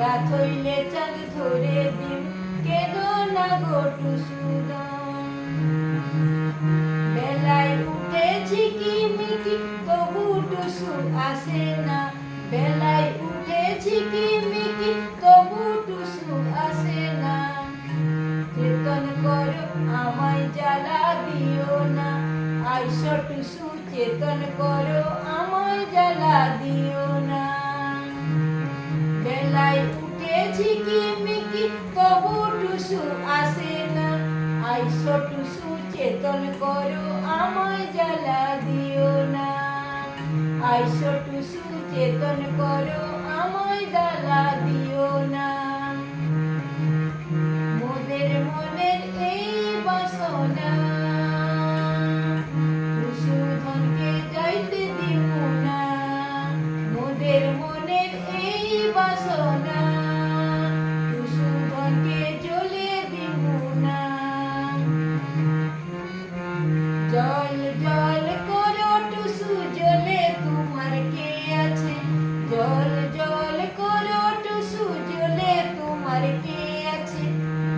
রাত হইলে চাঁদ ধরে দিন কেঁদো না গো টুসুদন। বেলায় উঠে ঝিকিমিকি তবু টুসু আসে না, বেলায় উঠে ঝিকিমিকি তবু টুসু আসে না। চেতন করো আমায় জ্বালা দিও না, আইসো টুসু চেতন করো আমায় জ্বালা দিও না। বেলায় উঠে ঝিকিমিকি তবু টুসু আসে না, আইসো টুসু চেতন করো আমায় জ্বালা দিও না। আইসো টুসু চেতন করো আমায় জ্বালা দিও না। মোদের মনের এই বাসনা টুসুধনকে যাইতে দিব না, মোদের মনের এই বাসনা টুসুধনকে জ্বলে দিব না। জল জল করো টুসু জ্বলে তোমার কে আছে, জল জল করো টুসু জ্বলে তোমার কে আছে।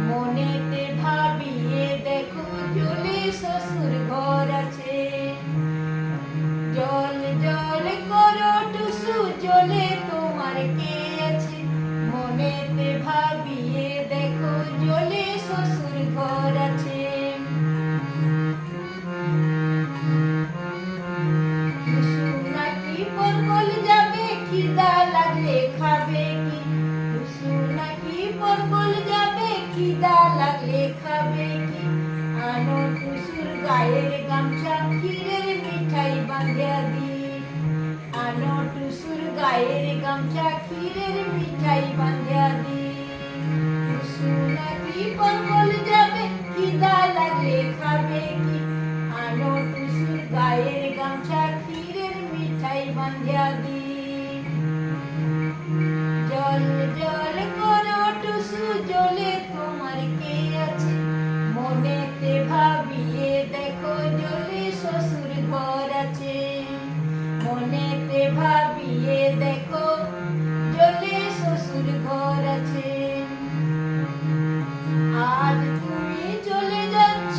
মনেতে ভাবিয়ে দেখো জ্বলে শ্বশুর ঘর আছে। জল জল করো টুসু জ্বলে তোমার কে আছে, মনেতে ভাবিয়ে দেখো জ্বলে শ্বশুর ঘর আছে। টুসু নাকি পরকল যাবে খিদা লাগলে খাবে কি, টুসু নাকি পরকল যাবে খিদা লাগলে খাবে কি। আনো টুসুর গায়ের গামছা ক্ষীরের মিঠাই বাঁধিয়া দি, আনো টুসুর গায়ের গামছা ক্ষীরের মিঠাই বাঁধিয়া দি। টুসু নাকি পরকল যাবে খিদা লাগলে খাবে কি, আনো টুসুর গায়ের গামছা ক্ষীরের মিঠাই বাঁধিয়া দি। জল জল করো টুসু জ্বলে তোমার কে আছে, মনেতে ভাবিয়ে দেখো জ্বলে শ্বশুর ঘর আছে। মনেতে ভাবিয়ে দেখো জ্বলে শ্বশুর ঘর আছে। আজ তুমি চলে যাচ্ছ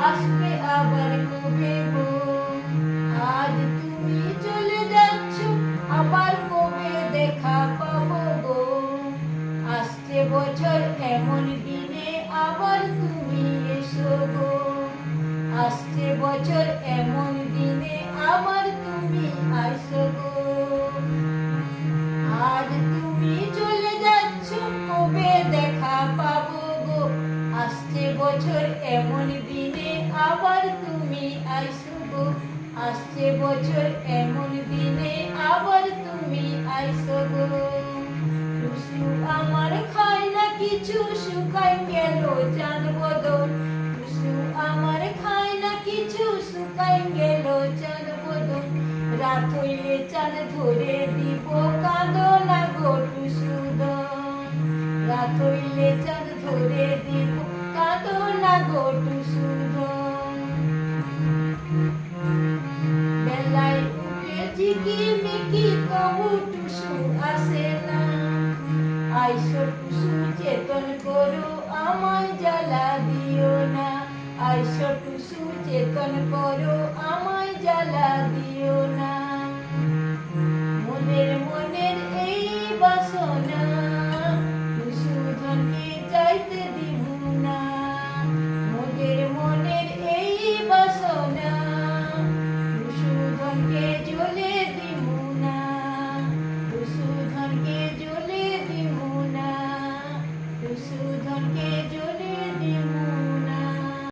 আসবে আবার কবে গো, আজ তুমি চলে যাচ্ছ আবার কবে দেখা পাবো গো। আসছে বছর এমন দিনে আবার তুমি এসো গো, আসছে বছর এমন দিনে আবার তুমি আসো গো। আজ তুমি চলে যাচ্ছ কবে দেখা পাবো গো, আসছে বছর এমন দিনে আবার তুমি আইসো গো। আসছে বছর এমন দিনে আবার তুমি আইসো গো। টুসু আমার খায় না কিছু শুকাই গেল চাঁদ বদন, টুসু আমার খায় না কিছু শুকাই গেল চাঁদ বদন। রাত হইলে চাঁদ ধরে দিব কাঁদো না গো টুসুদন, রাত হইলে চাঁদ ধরে দিব কাঁদো না গো টুসুদন। বেলায় উঠে ঝিকিমিকি তবু টুসু আসে না, আইসো টুসু চেতন করো আমায় জ্বালা দিও না। আইসো টুসু চেতন করো আমায় জ্বালা দিও